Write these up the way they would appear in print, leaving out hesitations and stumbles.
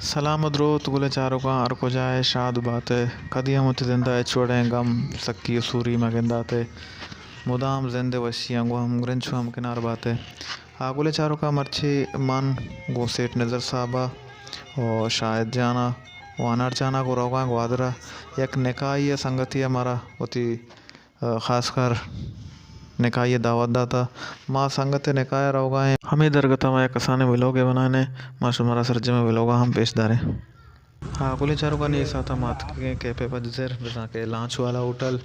सलाम द्रोत गुले चारों का आर को जाए शाद बाते कदी हम जिंदा छोड़े गम सक्की सूरी मगेंदाते मुदाम जिंदे वशियां गो हम ग्रंचो हम किनार बाते आगुले चारों का मर्ची मन गो सेठ नज़र साहबा और शायद जाना वानर जाना को रोगा ग्वादरा एक निकाय संगति हमारा होती खासकर निकाय दावत दाता माँ संगत निकाय रोगा है हमें दरगता में कसाने विलोगे बनाने माँ शुमारा सरजे में विलोगा हम पेशदारे हाँ कुले चारों का नहीं साथा मात के पे पजर बिना के लांच वाला होटल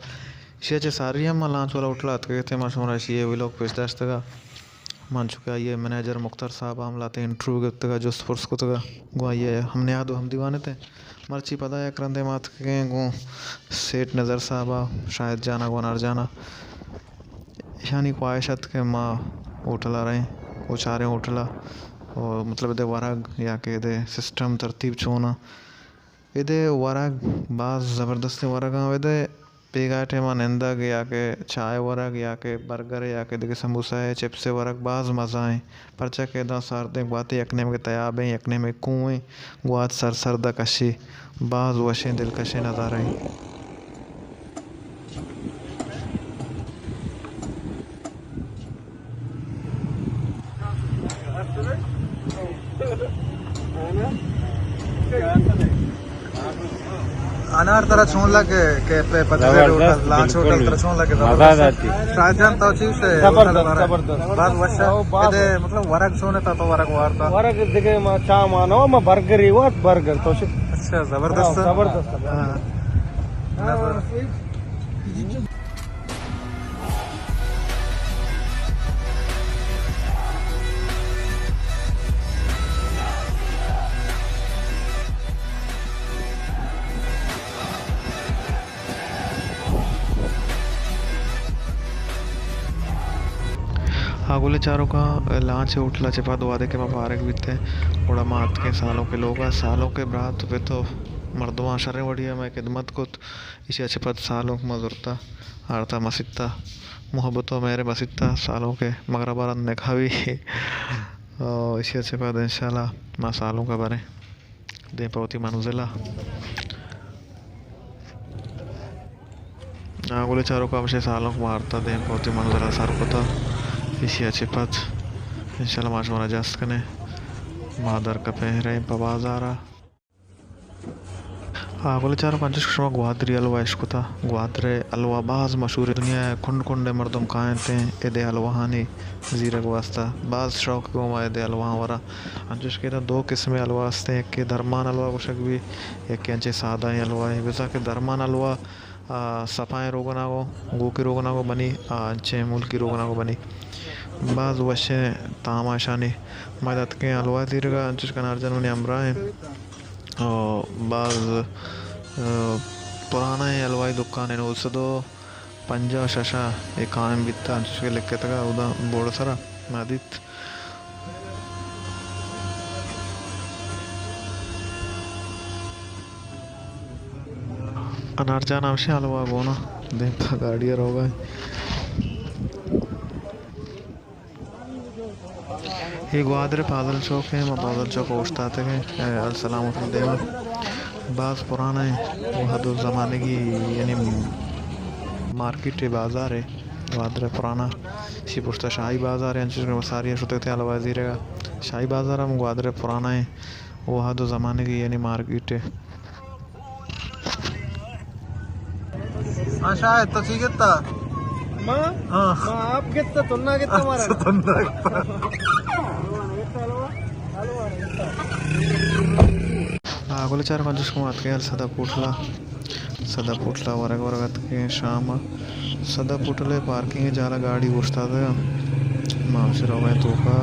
इसे सारी हम लांच वाला होटल आते के थे माँ शुमारा ये विलोग पेशदार तक मान चुका ये मैनेजर मुख्तार साहब हम लाते इंटरव्यू करते का जो स्पोर्ट्स को तक गो ये हमने याद हम दीवाने थे मर्ची पता है करंदे मात के गो सेठ नज़र साहब शायद जाना गो नर जाना यानी ख्वाहिशत के माँ होटला रहे वो चारे होटला और मतलब इधर वरग या के इधर सिस्टम तरतीब चोना इधर वरग बाज ज़बरदस्त वरग हाँ इधर पेगाटे माँ निंदा के या के चाय वरग या के बर्गर या के देखिए समोसा है चिप्स वरग बाज मज़ा है परचा के दा सार दे बातें यकने में तयाब हैं यकने में कुएं गुआत सर सरदा कशी बाज वशें दिलकशे नज़ारा है अनार तरह छोन लगे के पे पतले होटल लांच होटल तरह छोन लगे जबरदस्त शाहजहां तो चीज से जबरदस्त बात वशा इदे मतलब वरक छोने ता तो वरक वारता वरक दिखे मा चा मानो मा बर्गर ही वो बर्गर तो अच्छा जबरदस्त जबरदस्त हां आगुले चारों का लांच उठला चिपा दो आधे के मुबारक भी थे थोड़ा मात के सालों के लोग सालों के ब्रात पे तो मर्दवा शरे वड़िया मैं खिदमत को इसे चिपत सालों को मजूरता आरता मसिता मोहब्बतों मेरे मसिता सालों के मगर बार ने खावी और इसे चिपत इंशाल्लाह माँ सालों का बारे दे पौती मनुजिला आगुले चारों का अवश्य सालों को मारता दे पौती मनुजिला सार को था इसी अच्छे पद इंशाल्लाह माश मारा जास्त कने मादर का पहरे बाजारा आगुले चारों पंचश शर्मा ग्वादरी अलवा इश्कुता ग्वादरे अलवा बाज मशहूर दुनिया है खुंड खुंडे मर्दम कायं थे एदे अलवा हानी जीरे को वास्ता बाज शौक को माए दे अलवा वरा अंजुश के दो किस्में अलवा वास्ते एक के धर्मान अलवा कुछ भी एक के अंचे सादा ही अलवा है वैसा के धर्मान अलवा सफाई रोगना को गो की रोगना को बनी अंचे मूल की रोगना को बनी बाज वशे तामाशानी मदद के अलवा दीर्घा अंचुश का नार्जन उन्हें अमरा है और बाज पुराना है अलवाई दुकान है उसदो पंजा शशा एक काम बिता अंचुश के लिखे तक उदा बोर्ड सरा मादित अनारजा नाम से अलवा गोना देखा गाड़िया रोगा ये ग्वादरे पादल चौक है मैं पादल चौक उठताते हैं अलसलाम देवा बाज़ पुराना है वो हद ज़माने की यानी मार्केट है बाज़ार है ग्वादरे पुराना शी पुश्ता शाही बाज़ार है अंचुश सारी शुते थे अलवाजी रहेगा शाही बाज़ार हम ग्वादरे पुराना है वो हद ज़माने की यानी मार्केट है हां शायद तो ठीक है ता मां हां आप कितना तुन्ना कितना मारा आगुले चार पंचश को मात के सदा पुटला वरग वरगत के शाम सदा पुटले पार्किंग जाला गाड़ी उठता था मामशर हो गए तो का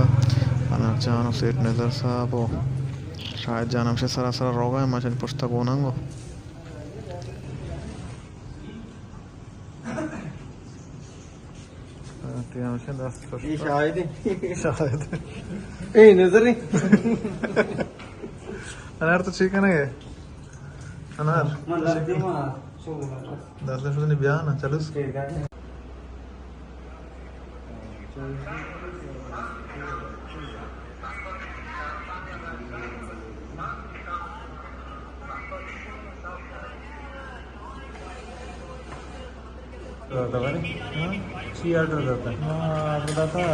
अनरजान सेठ नज़र साहब शायद जानम से सरासर रोगा है मचन पुस्तक होनांगो शायद ए नजर नहीं अनार तो ठीक है ना ये अनार दस दिन नहीं ब्याह ना चलो होता है हाँ ची ऑर्डर होता है हाँ बोला था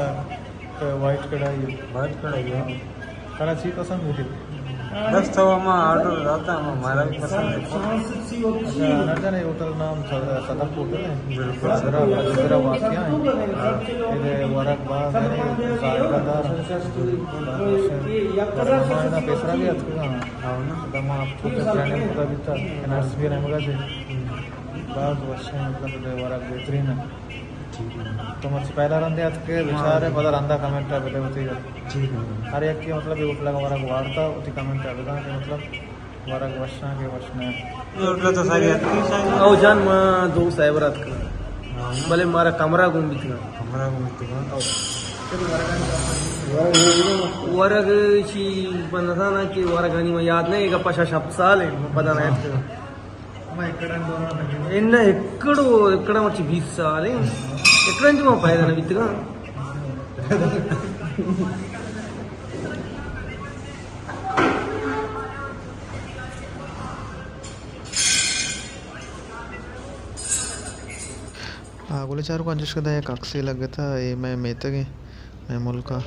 वाइट कढ़ाई बहुत कड़ाई है कराची पसंद हुई थी बस तो हम ऑर्डर होता है हमारा भी पसंद है अच्छा नजर है होटल नाम सदफ होटल है बिल्कुल मजरा वाक़या है इधर वरक बाग है जायकादार ना पेसरा भी आता है दमा आपको जाने का भी था नर्स भी रहेगा से बाग वर्षे मतलब इधर वरक बेहतरीन है तो मुझसे पहला रंधे ಅದಕ್ಕೆ ವಿಚಾರ ಪದ ರಂಧ ಕಮೆಂಟ್ ಆಗಿದೆ ಗೊತ್ತಿದೆ ठीक है हर एक की मतलब ये उठला वरक वार्ता उती कमेंट आवेगा कि मतलब वरक वर्षा के वर्ष में होटल तो सारी अच्छी चाहिए औ जान मा दो साइबरात का भले मारा कमरा घूम भी था हमारा घूमते हैं वरग ची बनता ना कि वरगानी में याद नहीं का 50 साल है पता नहीं मैं इकडे दोनों ఎన్న ఎక్కడో ఎక్కడ వచ్చి 20 సాలే ఎక్కడ నుంచి మా పైదన విత్తుగా आगोले चार को अंजुश कदा एक अक्से लगे था ये मैं मेतगे मैं मुल्क का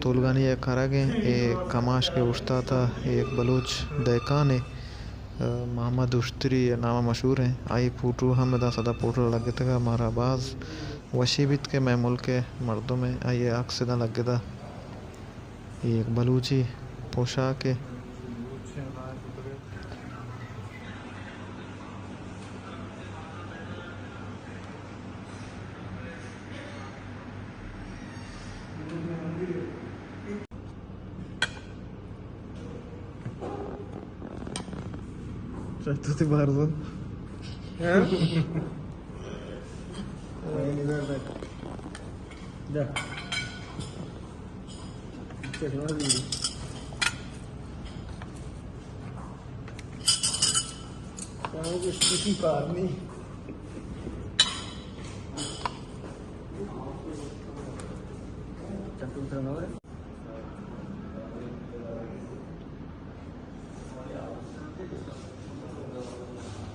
तुलगानी एक खरागे एक कमाश के उस्ता था एक बलूच दैकाने मोहम्मद उश्तरी नाम मशहूर है आई फोटो हम दा सदा फोटो लगे था हमारा बाज वशीबित के मैं मुल्क के मर्दों में आइए अक्सदा लगे था एक बलूची पोशाक है चतुर्थी बार दो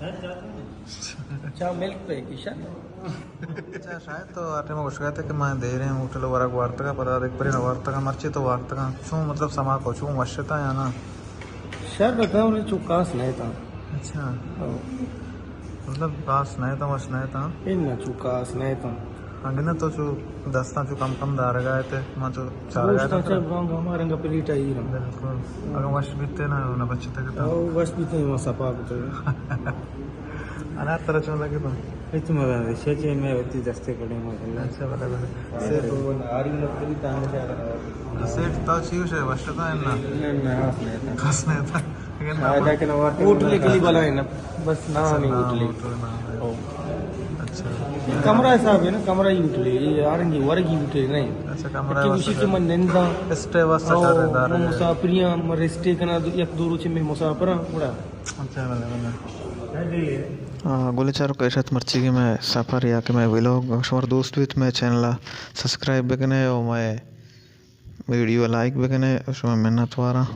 अच्छा मिल्क पे किशन अच्छा शायद तो आटे में कुछ कहते कि मैं दे रहे हूँ होटल वरक वार्ता का पता देख परी ना वार्ता का मर्ची तो वार्ता का छू मतलब समा को छू वश्यता या ना शर बताओ रे चुकास नहीं था अच्छा मतलब पास नहीं था वश नहीं था इन चुकास नहीं था अंगे ना तो जो दस्ता जो कम दार गए थे मैं जो चार गए अच्छा थे रंग हमारे रंग प्लेट आई रहा बिल्कुल अगर वश बीते ना ना बच्चे तक था ओ बस भी तो सपा तो अनाथ तरह चल लगे तो इतने मजा है शेचे में होती दस्ते कड़े में अच्छा बता सेठ आरी नौकरी तांग से आ रहा सेठ तो चीज है वश्यता है ना ना नहीं था खास नहीं था लेकिन आधा के नवार होटल के लिए वाला है ना बस ना नहीं होटल अच्छा कमरा हिसाब है ना कमरा ही उठले ये आरंगी वर्ग ही उठले नहीं अच्छा कमरा कि उसी के मन निंदा स्टे वास्ता चारेदार है मुसाफिरिया मरे स्टे करना एक दो रोचे में मुसाफिरा उड़ा अच्छा वाला गोले चारों के साथ मर्ची की मैं सफ़र या कि मैं व्लॉग और दोस्त भी मैं चैनल सब्सक्राइब भी करें और मैं वीडियो लाइक भी करें उसमें मेहनत वारा